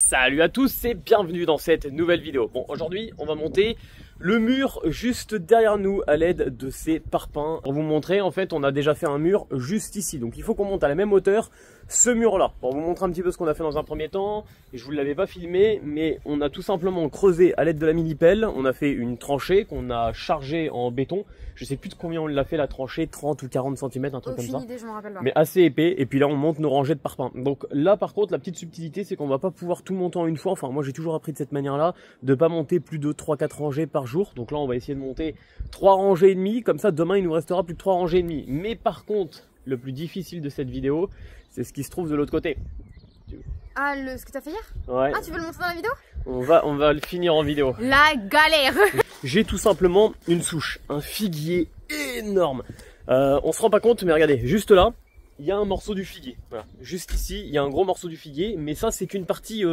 Salut à tous et bienvenue dans cette nouvelle vidéo. Bon, aujourd'hui on va monter le mur juste derrière nous à l'aide de ces parpaings. Pour vous montrer, en fait on a déjà fait un mur juste ici, donc il faut qu'on monte à la même hauteur ce mur là. Pour vous montrer un petit peu ce qu'on a fait dans un premier temps, et je vous l'avais pas filmé, mais on a tout simplement creusé à l'aide de la mini pelle. On a fait une tranchée qu'on a chargée en béton. Je sais plus de combien on l'a fait la tranchée, 30 ou 40 cm, un truc comme ça. Idée, je me rappelle pas. Mais assez épais, et puis là on monte nos rangées de parpaings. Donc là par contre la petite subtilité c'est qu'on va pas pouvoir tout monter en une fois. Enfin moi j'ai toujours appris de cette manière là, de pas monter plus de 3-4 rangées par jour. Donc là on va essayer de monter 3 rangées et demie, comme ça demain il nous restera plus de 3 rangées et demie. Mais par contre le plus difficile de cette vidéo c'est ce qui se trouve de l'autre côté. Ah, ce que t'as fait hier? Ouais. Ah, tu veux le montrer dans la vidéo? On va le finir en vidéo. La galère. J'ai tout simplement une souche, un figuier énorme. On se rend pas compte, mais regardez, juste là, il y a un morceau du figuier. Voilà. Juste ici, il y a un gros morceau du figuier, mais ça c'est qu'une partie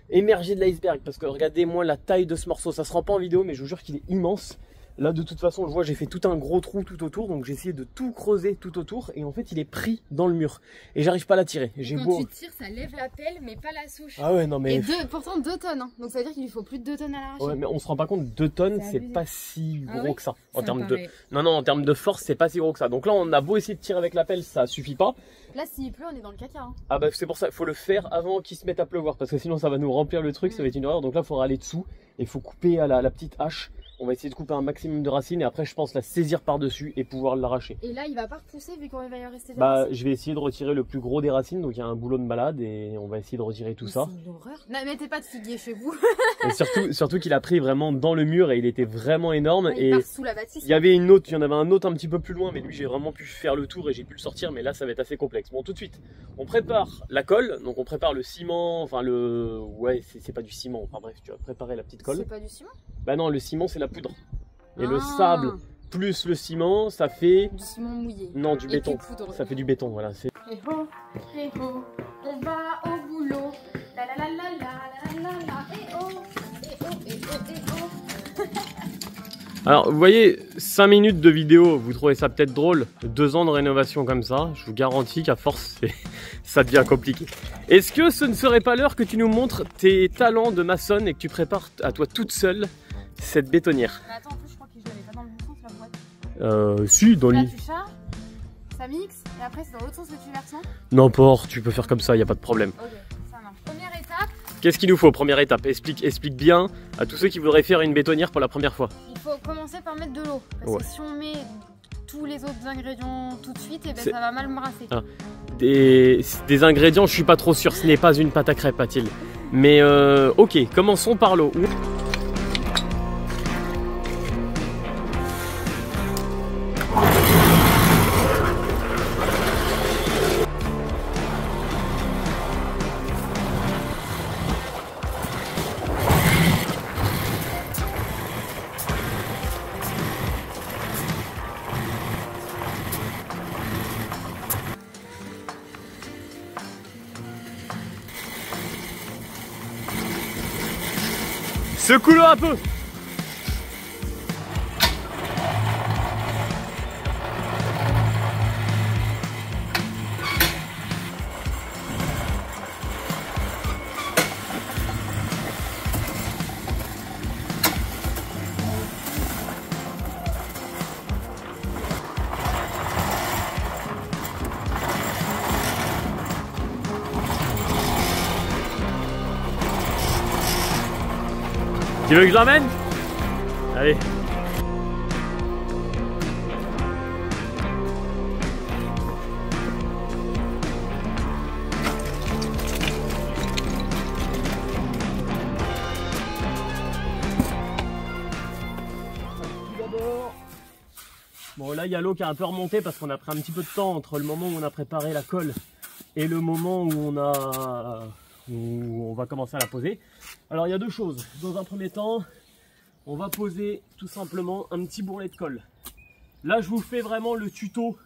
émergée de l'iceberg. Parce que regardez-moi la taille de ce morceau, ça se rend pas en vidéo, mais je vous jure qu'il est immense. Là de toute façon, je vois, j'ai fait tout un gros trou tout autour, donc j'ai essayé de tout creuser tout autour, et en fait il est pris dans le mur. Et j'arrive pas à la tirer. Quand tu tires, ça lève la pelle, mais pas la souche. Ah ouais, non mais... Et pourtant 2 tonnes, hein. Donc ça veut dire qu'il lui faut plus de 2 tonnes à l'arracher. Ouais, mais on se rend pas compte, 2 tonnes, c'est pas si gros que ça. En termes de... paraît... Non, en termes de force, c'est pas si gros que ça. Donc là, on a beau essayer de tirer avec la pelle, ça suffit pas. Là, s'il pleut, on est dans le caca. Hein. Ah bah c'est pour ça, il faut le faire avant qu'il se mette à pleuvoir, parce que sinon ça va nous remplir le truc, ça va être une horreur. Donc là, il faudra aller dessous, et il faut couper à la petite hache. On va essayer de couper un maximum de racines, et après, je pense la saisir par-dessus et pouvoir l'arracher. Et là, il va pas repousser vu qu'on va y rester des Bah, racines. je vais essayer de retirer le plus gros des racines, donc il y a un boulot de malade, et on va essayer de retirer tout ça. C'est une horreur. Ne mettez pas de figuier chez vous. Et surtout qu'il a pris vraiment dans le mur, et il était vraiment énorme. Il part sous la bâtisse. Il y en avait un autre un petit peu plus loin, mais lui j'ai vraiment pu faire le tour et j'ai pu le sortir, mais là ça va être assez complexe. Bon, tout de suite, on prépare la colle, donc on prépare le ciment, enfin le... Ouais, c'est pas du ciment, enfin bref, tu vas préparer la petite colle. C'est pas du ciment? Bah non, le ciment c'est la poudre. Et le sable plus le ciment, ça fait... Du ciment mouillé. Non, du béton. Ça fait du béton, voilà. Eh oh, on va au boulot. La la la la la la la la. Eh oh, eh oh, eh oh, eh oh. Alors, vous voyez, 5 minutes de vidéo, vous trouvez ça peut-être drôle. 2 ans de rénovation comme ça, je vous garantis qu'à force, ça devient compliqué. Est-ce que ce ne serait pas l'heure que tu nous montres tes talents de maçonne et que tu prépares à toi toute seule cette bétonnière? Mais attends, en plus, je crois que je l'avais pas dans le bon sens, la boîte. Si, dans là, l'île. tu charges, ça mixe, et après, c'est dans l'autre sens que tu verses, non? N'importe, tu peux faire comme ça, il n'y a pas de problème. Ok, ça marche. Première étape. Qu'est-ce qu'il nous faut, première étape? Explique bien à tous ceux qui voudraient faire une bétonnière pour la première fois. Il faut commencer par mettre de l'eau. Parce que si on met tous les autres ingrédients tout de suite, eh ben, ça va mal brasser. Ah. Des ingrédients, je suis pas trop sûr, ce n'est pas une pâte à crêpes, a-t-il. Mais ok, commençons par l'eau. Secoue-le un peu. Tu veux que je l'emmène? Allez. Bon là il y a l'eau qui a un peu remonté parce qu'on a pris un petit peu de temps entre le moment où on a préparé la colle et le moment où on va commencer à la poser. Alors il y a deux choses. Dans un premier temps, on va poser tout simplement un petit bourrelet de colle. Là je vous fais vraiment le tuto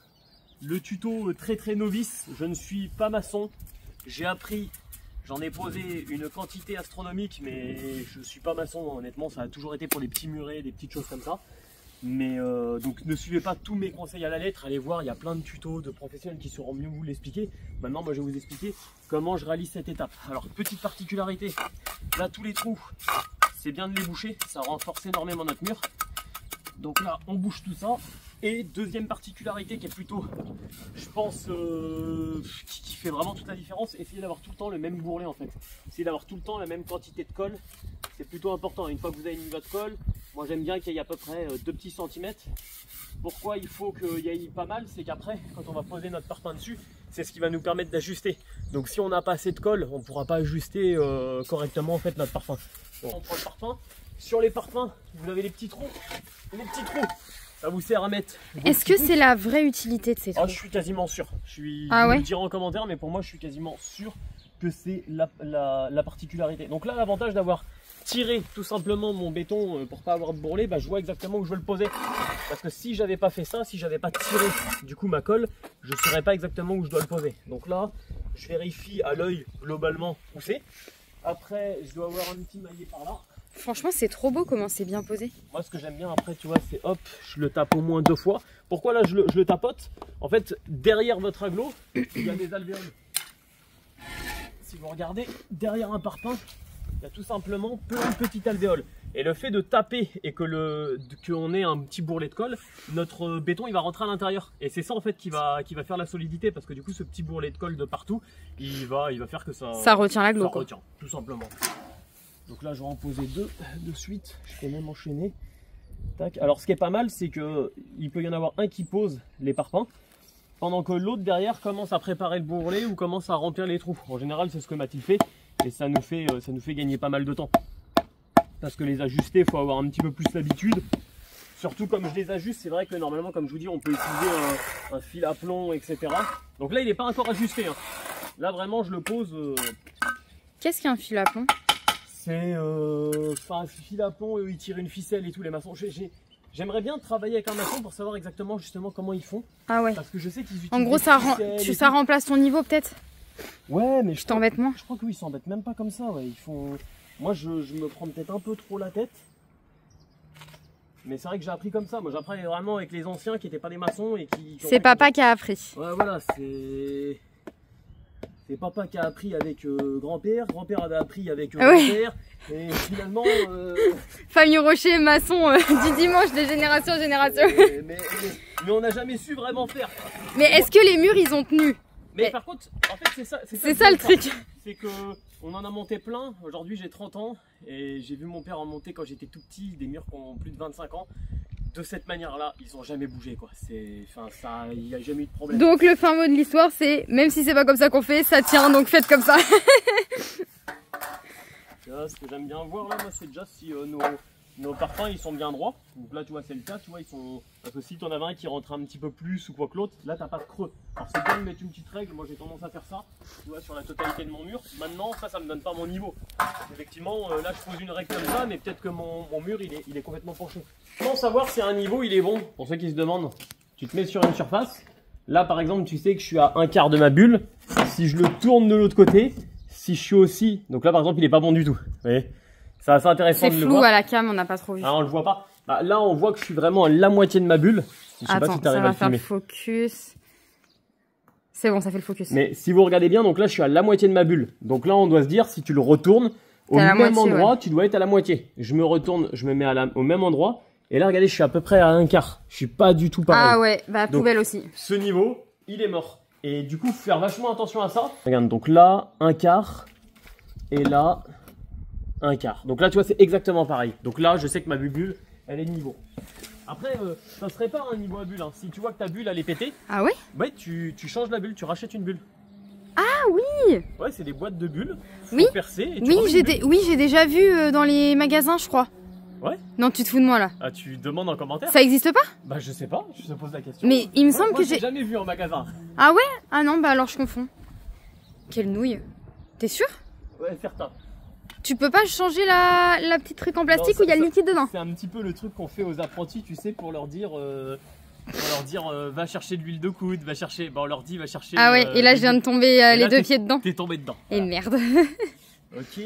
très novice. Je ne suis pas maçon. J'ai appris, j'en ai posé une quantité astronomique, mais je ne suis pas maçon honnêtement. Ça a toujours été pour des petits murets, des petites choses comme ça. Mais donc ne suivez pas tous mes conseils à la lettre, allez voir, il y a plein de tutos de professionnels qui sauront mieux vous l'expliquer. Maintenant moi je vais vous expliquer comment je réalise cette étape. Alors petite particularité, là tous les trous, c'est bien de les boucher, ça renforce énormément notre mur. Donc là on bouche tout ça. Et deuxième particularité qui est plutôt, je pense, qui fait vraiment toute la différence, essayez d'avoir tout le temps le même bourrelet en fait. Essayez d'avoir tout le temps la même quantité de colle, c'est plutôt important. Une fois que vous avez mis votre colle, moi j'aime bien qu'il y ait à peu près 2 petits centimètres. Pourquoi il faut qu'il y ait pas mal, c'est qu'après, quand on va poser notre parpaing dessus, c'est ce qui va nous permettre d'ajuster. Donc si on n'a pas assez de colle, on ne pourra pas ajuster correctement en fait notre parpaing. Donc, on prend le parpaing. Sur les parpaings, vous avez les petits trous. Les petits trous, ça vous sert à mettre. Est-ce que c'est la vraie utilité de ces trous? Je suis quasiment sûr. Je vous ouais, le dirai en commentaire, mais pour moi, je suis quasiment sûr que c'est la particularité. Donc là, l'avantage d'avoir tiré tout simplement mon béton pour pas avoir de bourrelet, bah, je vois exactement où je veux le poser. Parce que si j'avais pas fait ça, si j'avais pas tiré du coup ma colle, je ne saurais pas exactement où je dois le poser. Donc là, je vérifie à l'œil globalement où c'est. Après, je dois avoir un petit maillet par là. franchement c'est trop beau comment c'est bien posé. Moi ce que j'aime bien après, tu vois, c'est hop, je le tape au moins 2 fois. Pourquoi là je le tapote? En fait, derrière votre aglo, il y a des alvéoles. Si vous regardez, derrière un parpaing, il y a tout simplement plein de petites alvéoles. Et le fait de taper et qu'on ait un petit bourrelet de colle, notre béton il va rentrer à l'intérieur. Et c'est ça en fait qui va faire la solidité, parce que du coup ce petit bourrelet de colle de partout, il va faire que ça retient l'aglo. Ça retient, tout simplement. Donc là je vais en poser 2 de suite, je peux même enchaîner. Tac. Alors ce qui est pas mal, c'est qu'il peut y en avoir un qui pose les parpaings, pendant que l'autre derrière commence à préparer le bourrelet ou commence à remplir les trous. En général c'est ce que Mathilde fait, et ça nous fait gagner pas mal de temps. Parce que les ajuster, il faut avoir un petit peu plus l'habitude. Surtout comme je les ajuste, c'est vrai que normalement, comme je vous dis, on peut utiliser un fil à plomb, etc. Donc là, il n'est pas encore ajusté. Hein. Là, vraiment, je le pose. Qu'est-ce qu'un fil à plomb? C'est un fil à plomb, il tire une ficelle et tout, les maçons. J'aimerais bien travailler avec un maçon pour savoir exactement justement comment ils font. Ah ouais. Parce que je sais qu'ils utilisent. En gros, ça remplace ton niveau peut-être? Ouais, mais je t'embête moins. Je crois qu'ils s'embêtent même pas comme ça. Ouais. Ils font. Moi, je me prends peut-être un peu trop la tête. Mais c'est vrai que j'ai appris comme ça. Moi, j'apprends vraiment avec les anciens qui n'étaient pas des maçons et qui. C'est papa qui a appris. Ouais, voilà, c'est papa qui a appris avec grand-père. Grand-père avait appris avec grand-père. Et finalement. Famille Rocher, maçon du dimanche de génération en génération. Mais on n'a jamais su vraiment faire. Mais est-ce que les murs ils ont tenu? Mais par contre, en fait, c'est ça le truc. C'est que on en a monté plein. Aujourd'hui, j'ai 30 ans et j'ai vu mon père en monter quand j'étais tout petit, des murs qui ont plus de 25 ans. De cette manière-là, ils n'ont jamais bougé, quoi. Il n'y a jamais eu de problème. Donc le fin mot de l'histoire, c'est même si c'est pas comme ça qu'on fait, ça tient, donc faites comme ça. Là, ce que j'aime bien voir là, moi, c'est déjà si nos parpaings ils sont bien droits. Donc là, tu vois, c'est le cas, tu vois, ils sont. Parce que si tu en avais un qui rentre un petit peu plus ou quoi que l'autre, là, t'as pas de creux. Alors c'est bien de mettre une petite règle. Moi, j'ai tendance à faire ça, tu vois, sur la totalité de mon mur. Maintenant, ça me donne pas mon niveau. Effectivement, là, je pose une règle comme ça, mais peut-être que mon mur, il est complètement penché. Comment savoir si un niveau il est bon? Pour ceux qui se demandent, tu te mets sur une surface. Là, par exemple, tu sais que je suis à 1/4 de ma bulle. Si je le tourne de l'autre côté, si je suis aussi. Donc là, par exemple, il est pas bon du tout. Vous voyez? C'est assez intéressant de le voir. C'est flou à la cam, on n'a pas trop vu. Ah, on le voit pas. Bah, là, on voit que je suis vraiment à la moitié de ma bulle. Je sais pas si tu arrives à le filmer. Ça va faire le focus. C'est bon, ça fait le focus. Mais si vous regardez bien, donc là, je suis à la moitié de ma bulle. Donc là, on doit se dire, si tu le retournes au même endroit, tu dois être à la moitié. Je me retourne, je me mets au même endroit. Et là, regardez, je suis à peu près à 1/4. Je suis pas du tout pareil. Ah ouais, bah poubelle donc, aussi. Ce niveau, il est mort. Et du coup, faut faire vachement attention à ça. Regarde, donc là, 1/4. Et là, 1/4. Donc là, tu vois, c'est exactement pareil. Donc là, je sais que ma bulle, elle est de niveau. Après, ça serait pas un niveau à bulle. Hein. Si tu vois que ta bulle, elle est pétée. Ah ouais? Ouais, tu changes la bulle, tu rachètes une bulle. Ah oui! Ouais, c'est des boîtes de bulles. Oui. Percer et oui, j'ai déjà vu dans les magasins, je crois. Ouais. Non, tu te fous de moi là. Ah, tu demandes en commentaire? Ça existe pas? Bah, je sais pas, je te pose la question. Mais il me semble que j'ai jamais vu en magasin. Ah ouais? Ah non, bah alors je confonds. Quelle nouille. T'es sûr? Ouais, certain. Tu peux pas changer la petite truc en plastique où il y a le liquide dedans? C'est un petit peu le truc qu'on fait aux apprentis, tu sais, pour leur dire va chercher de l'huile de coude, va chercher. Bah, on leur dit va chercher. Ah ouais, et là je viens de tomber les 2 pieds dedans. T'es tombé dedans. Et voilà. merde. Ok.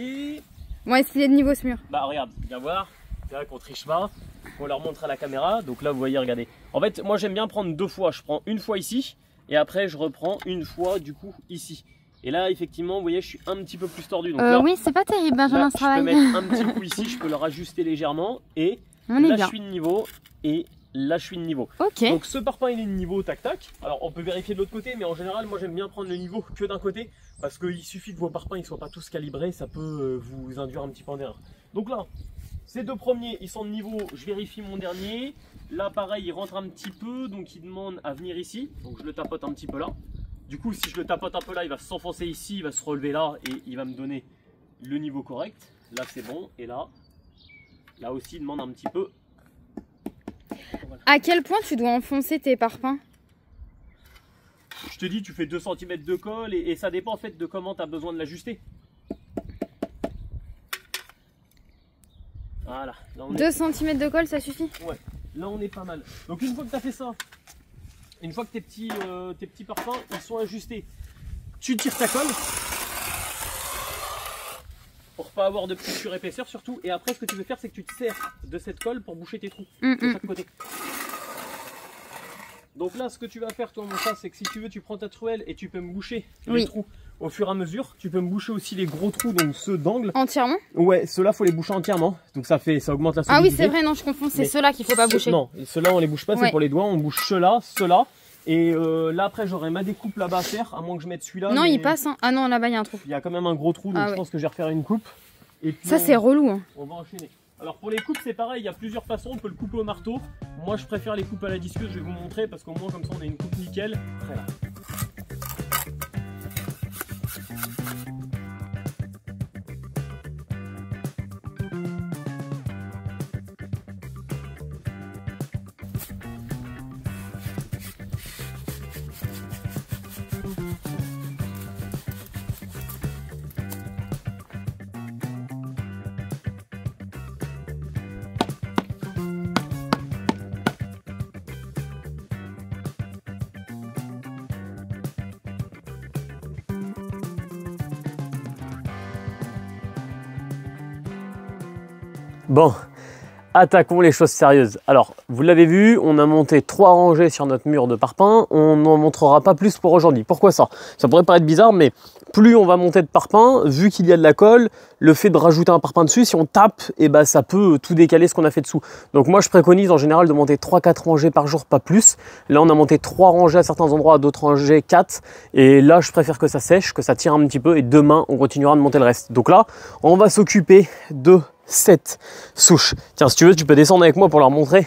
Bon, est-ce qu'il est de niveau ce mur? Bah regarde, viens voir. C'est vrai qu'on triche pas. pour leur montrer à la caméra. Donc là, vous voyez, regardez. En fait, moi, j'aime bien prendre 2 fois. Je prends une fois ici et après, je reprends une fois, du coup, ici. Et là, effectivement, vous voyez, je suis un petit peu plus tordu. Donc là, oui, c'est pas terrible, Benjamin, ce travail. Je peux mettre un petit coup ici, je peux le rajuster légèrement. Et là, je suis de niveau. Et là, je suis de niveau. Ok. Donc ce parpaing, il est de niveau, tac tac. Alors, on peut vérifier de l'autre côté, mais en général, moi, j'aime bien prendre le niveau que d'un côté. Parce qu'il suffit que vos parpaings ne soient pas tous calibrés, ça peut vous induire un petit peu en erreur. Donc là, ces 2 premiers, ils sont de niveau. Je vérifie mon dernier. Là, pareil, il rentre un petit peu, donc il demande à venir ici. Donc je le tapote un petit peu là. Du coup, si je le tapote un peu là, il va s'enfoncer ici, il va se relever là et il va me donner le niveau correct. Là, c'est bon. Et là aussi, il demande un petit peu. Voilà. À quel point tu dois enfoncer tes parpaings? Je te dis, tu fais 2 cm de colle et ça dépend en fait de comment tu as besoin de l'ajuster. Voilà. Là, 2 cm de colle, ça suffit? Ouais, là on est pas mal. Donc une fois que tu as fait ça, une fois que tes petits parpaings ils sont ajustés, tu tires ta colle pour pas avoir de petite surépaisseur surtout. Et après, ce que tu veux faire, c'est que tu te sers de cette colle pour boucher tes trous de chaque côté. Donc là, ce que tu vas faire, toi, mon chat, c'est que si tu veux, tu prends ta truelle et tu peux me boucher les trous au fur et à mesure. Tu peux me boucher aussi les gros trous, donc ceux d'angle. Entièrement? Ouais, ceux-là, faut les boucher entièrement. Donc ça augmente la solidité. Ah oui, c'est vrai, non, je confonds. C'est ceux-là qu'il faut pas boucher. Non, ceux-là, on les bouge pas, c'est pour les doigts. On bouche ceux-là, ceux-là. Et là, après, j'aurai ma découpe là-bas à faire, à moins que je mette celui-là. Non, il passe. Hein. Ah non, là-bas, il y a un trou. Il y a quand même un gros trou, donc je pense que je vais refaire une coupe. Et puis ça, c'est relou. Hein. On va enchaîner. Alors pour les coupes, c'est pareil, il y a plusieurs façons, on peut le couper au marteau. Moi je préfère les coupes à la disqueuse, je vais vous montrer parce qu'au moins comme ça on a une coupe nickel. Très là. Bon, attaquons les choses sérieuses. Alors, vous l'avez vu, on a monté 3 rangées sur notre mur de parpaing. On n'en montrera pas plus pour aujourd'hui. Pourquoi ça? Ça pourrait paraître bizarre, mais plus on va monter de parpaing, vu qu'il y a de la colle, le fait de rajouter un parpaing dessus, si on tape, et ben ça peut tout décaler ce qu'on a fait dessous. Donc moi, je préconise en général de monter 3-4 rangées par jour, pas plus. Là, on a monté 3 rangées à certains endroits, à d'autres rangées 4. Et là, je préfère que ça sèche, que ça tire un petit peu. Et demain, on continuera de monter le reste. Donc là, on va s'occuper de 7 souches. Tiens, si tu veux, tu peux descendre avec moi pour leur montrer.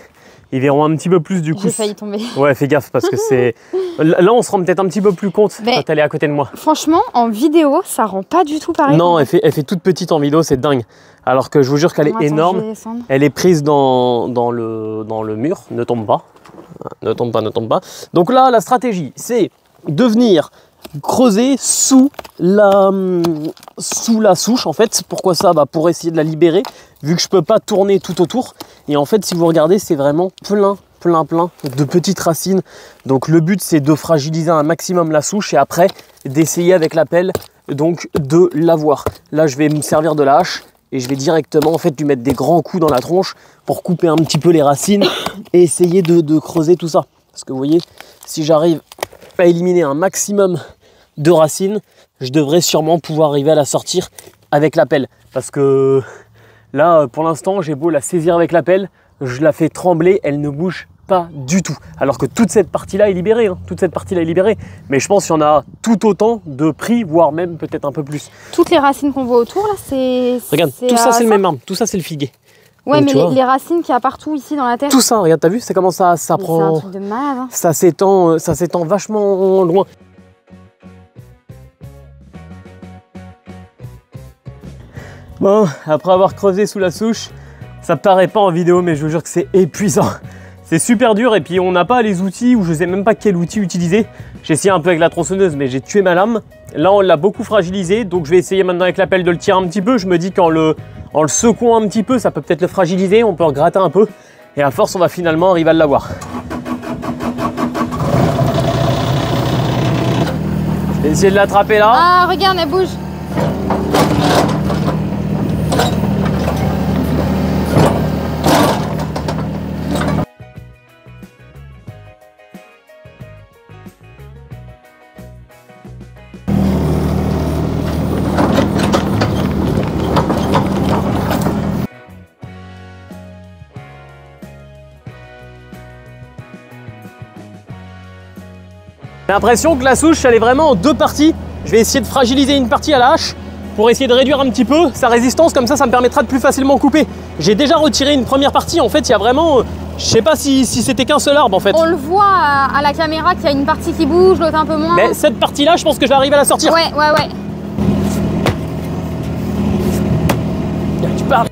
Ils verront un petit peu plus du coup. J'ai failli tomber. Ouais, fais gaffe parce que c'est... Là, on se rend peut-être un petit peu plus compte quand elle est à côté de moi. Franchement, en vidéo, ça rend pas du tout pareil. Non, elle fait toute petite en vidéo, c'est dingue. Alors que je vous jure qu'elle est énorme. Elle est prise dans le mur. Ne tombe pas. Ne tombe pas, ne tombe pas. Donc là, la stratégie, c'est de venir creuser sous la souche en fait. Pourquoi ça? Pour essayer de la libérer, vu que je peux pas tourner tout autour. Et en fait, si vous regardez, c'est vraiment plein de petites racines. Donc le but, c'est de fragiliser un maximum la souche et après d'essayer avec la pelle donc de l'avoir. Là, je vais me servir de la hache et je vais directement en fait lui mettre des grands coups dans la tronche pour couper un petit peu les racines et essayer de creuser tout ça. Parce que vous voyez, si j'arrive à éliminer un maximum de racines, je devrais sûrement pouvoir arriver à la sortir avec la pelle. Parce que là, pour l'instant, j'ai beau la saisir avec la pelle, je la fais trembler, elle ne bouge pas du tout. Alors que toute cette partie-là est libérée, hein. Toute cette partie-là est libérée. Mais je pense qu'il y en a tout autant de pris, voire même peut-être un peu plus. Toutes les racines qu'on voit autour, là, c'est... Regarde, tout ça, c'est le même arbre. Tout ça, c'est le figuier. Ouais, donc, mais les racines qu'il y a partout ici dans la terre. Tout ça, regarde, t'as vu, c'est comment ça prend... C'est un truc de malade. Hein. Ça s'étend vachement loin. Bon, après avoir creusé sous la souche, ça paraît pas en vidéo, mais je vous jure que c'est épuisant. C'est super dur et puis on n'a pas les outils ou je sais même pas quel outil utiliser. J'ai essayé un peu avec la tronçonneuse, mais j'ai tué ma lame. Là, on l'a beaucoup fragilisé, donc je vais essayer maintenant avec la pelle de le tirer un petit peu. Je me dis qu'en le secouant un petit peu, ça peut peut-être le fragiliser, on peut regratter un peu. Et à force, on va finalement arriver à l'avoir. Je vais essayer de l'attraper là. Ah, regarde, elle bouge. J'ai l'impression que la souche elle est vraiment en deux parties. Je vais essayer de fragiliser une partie à la hache pour essayer de réduire un petit peu sa résistance, comme ça me permettra de plus facilement couper. J'ai déjà retiré une première partie, en fait il y a vraiment, je sais pas si c'était qu'un seul arbre en fait. On le voit à la caméra qu'il y a une partie qui bouge, l'autre un peu moins. Mais cette partie là je pense que je vais arriver à la sortir. Ouais. Tu parles.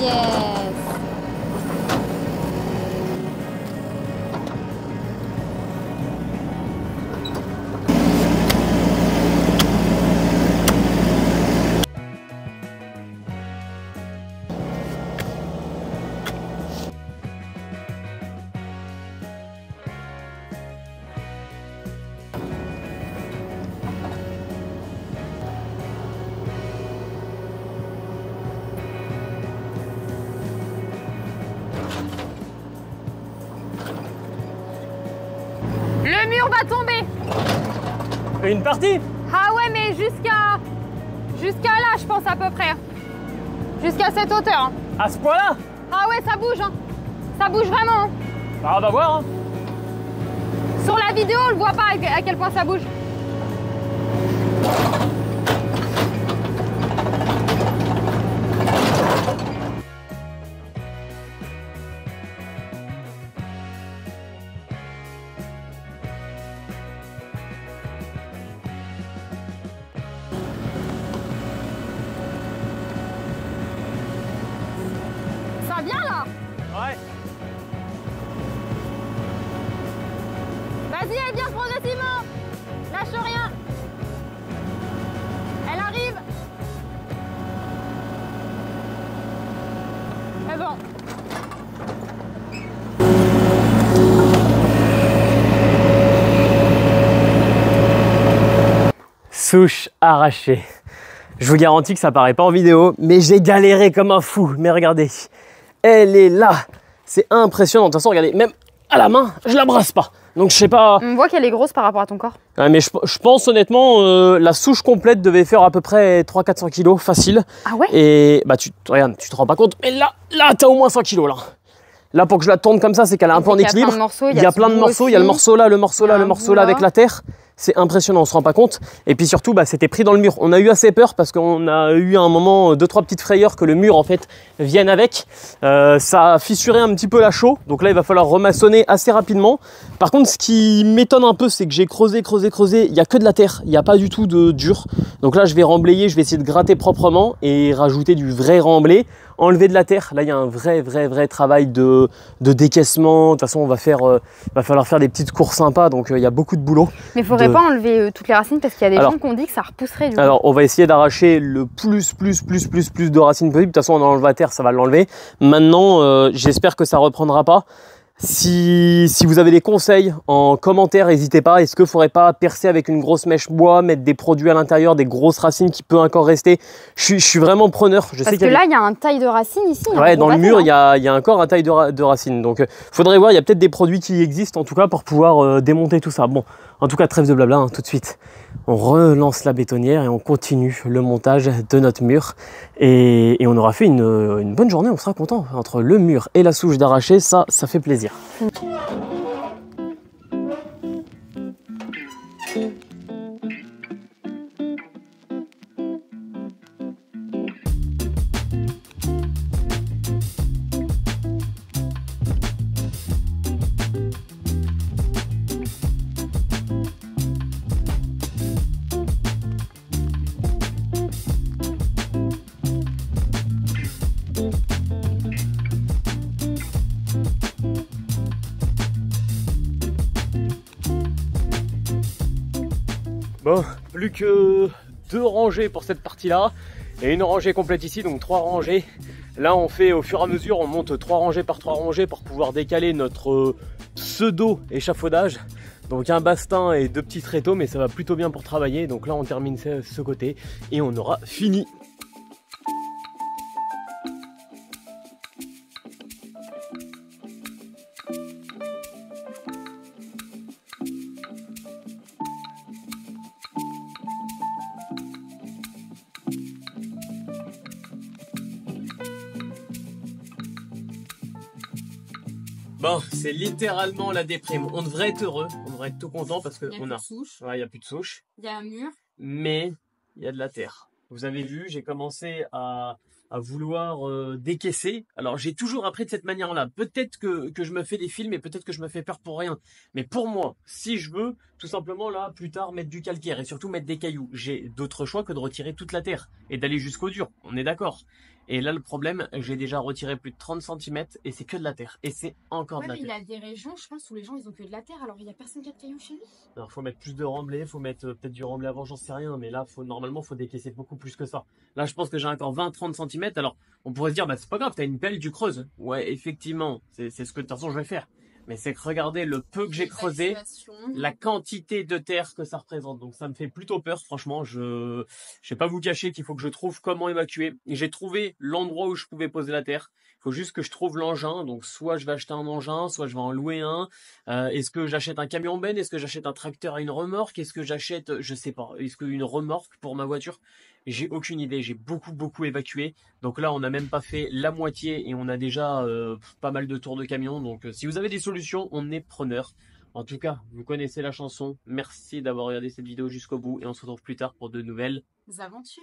Yes. Le mur va tomber. Une partie. Ah ouais, mais jusqu'à là, je pense à peu près. Jusqu'à cette hauteur. À ce point-là. Ah ouais, ça bouge. Hein. Ça bouge vraiment. Hein. Bah, on va voir. Hein. Sur la vidéo, on le voit pas à quel point ça bouge. Ça vient là. Ouais. Vas-y, elle vient progressivement. Lâche rien. Elle arrive. C'est bon. Souche arrachée. Je vous garantis que ça paraît pas en vidéo, mais j'ai galéré comme un fou. Mais regardez, elle est là. C'est impressionnant. De toute façon, regardez, même à la main, je la brasse pas. Donc je sais pas. On voit qu'elle est grosse par rapport à ton corps. Ouais, mais je pense honnêtement, la souche complète devait faire à peu près 300-400 kg facile. Ah ouais. Et bah regarde, tu te rends pas compte, mais là t'as au moins 100 kg là. Là pour que je la tourne comme ça, c'est qu'elle est un peu en équilibre. Il y a plein de morceaux, il y a le morceau là, le morceau là, le morceau là avec la terre. C'est impressionnant, on se rend pas compte. Et puis surtout, bah, c'était pris dans le mur. On a eu assez peur parce qu'on a eu à un moment 2-3 petites frayeurs que le mur en fait vienne avec. Ça a fissuré un petit peu la chaux. Donc là, il va falloir remaçonner assez rapidement. Par contre, ce qui m'étonne un peu, c'est que j'ai creusé. Il n'y a que de la terre. Il n'y a pas du tout de dur. Donc là, je vais remblayer. Je vais essayer de gratter proprement et rajouter du vrai remblai. Enlever de la terre. Là, il y a un vrai travail de décaissement. De toute façon, va falloir faire des petites courses sympas. Donc, il y a beaucoup de boulot. Mais il faudrait pas enlever toutes les racines parce qu'il y a des gens qui ont dit que ça repousserait du coup. Alors, on va essayer d'arracher le plus de racines possible. De toute façon, on enlève la terre, ça va l'enlever. Maintenant, j'espère que ça reprendra pas. Si vous avez des conseils en commentaire, n'hésitez pas. Est-ce qu'il ne faudrait pas percer avec une grosse mèche bois, mettre des produits à l'intérieur, des grosses racines qui peuvent encore rester? Je suis vraiment preneur. Parce que là, il y a un taille de racines ici. Ouais, dans le mur, il y a encore un taille de racines. Donc, faudrait voir, il y a peut-être des produits qui existent en tout cas pour pouvoir démonter tout ça. Bon, en tout cas, trêve de blabla, hein, tout de suite. On relance la bétonnière et on continue le montage de notre mur. Et on aura fait une bonne journée, on sera content. Entre le mur et la souche d'arraché, ça fait plaisir. Bon, plus que 2 rangées pour cette partie-là et une rangée complète ici, donc 3 rangées. Là, on fait au fur et à mesure, on monte 3 rangées par 3 rangées pour pouvoir décaler notre pseudo échafaudage. Donc un bastin et 2 petits tréteaux, mais ça va plutôt bien pour travailler. Donc là, on termine ce côté et on aura fini. Bon, c'est littéralement la déprime. On devrait être heureux, on devrait être tout content parce que Il y a plus de souches, ouais, il y a plus de souches, il y a un mur. mais il y a de la terre. Vous avez vu, j'ai commencé à vouloir décaisser. Alors j'ai toujours appris de cette manière-là. Peut-être que je me fais des films et peut-être que je me fais peur pour rien. Mais pour moi, si je veux, tout simplement là, plus tard, mettre du calcaire et surtout mettre des cailloux, j'ai d'autres choix que de retirer toute la terre et d'aller jusqu'au dur. On est d'accord. Et là, le problème, j'ai déjà retiré plus de 30 cm et c'est que de la terre. Et c'est encore Ouais, de la mais terre. il y a des régions, je pense, où les gens ils ont que de la terre, alors il y a personne qui a de cailloux chez lui. Alors, faut mettre plus de remblai, faut mettre peut-être du remblai avant, j'en sais rien, mais là, normalement, faut décaisser beaucoup plus que ça. Là, je pense que j'ai encore 20-30 cm. Alors, on pourrait se dire, bah, c'est pas grave, t'as une pelle, tu creuses. Ouais, effectivement, c'est ce que de toute façon je vais faire. Mais c'est que regardez le peu que j'ai creusé, L'évacuation. la quantité de terre que ça représente. Donc ça me fait plutôt peur, franchement. Je vais pas vous cacher qu'il faut que je trouve comment évacuer. J'ai trouvé l'endroit où je pouvais poser la terre. Il faut juste que je trouve l'engin. Donc soit je vais acheter un engin, soit je vais en louer un. Est-ce que j'achète un camion benne? Est-ce que j'achète un tracteur à une remorque? Est-ce que j'achète, je sais pas, est-ce qu'une remorque pour ma voiture? J'ai aucune idée. J'ai beaucoup évacué. Donc là, on n'a même pas fait la moitié et on a déjà pas mal de tours de camion. Donc si vous avez des solutions, on est preneur. En tout cas, vous connaissez la chanson. Merci d'avoir regardé cette vidéo jusqu'au bout et on se retrouve plus tard pour de nouvelles Des aventures.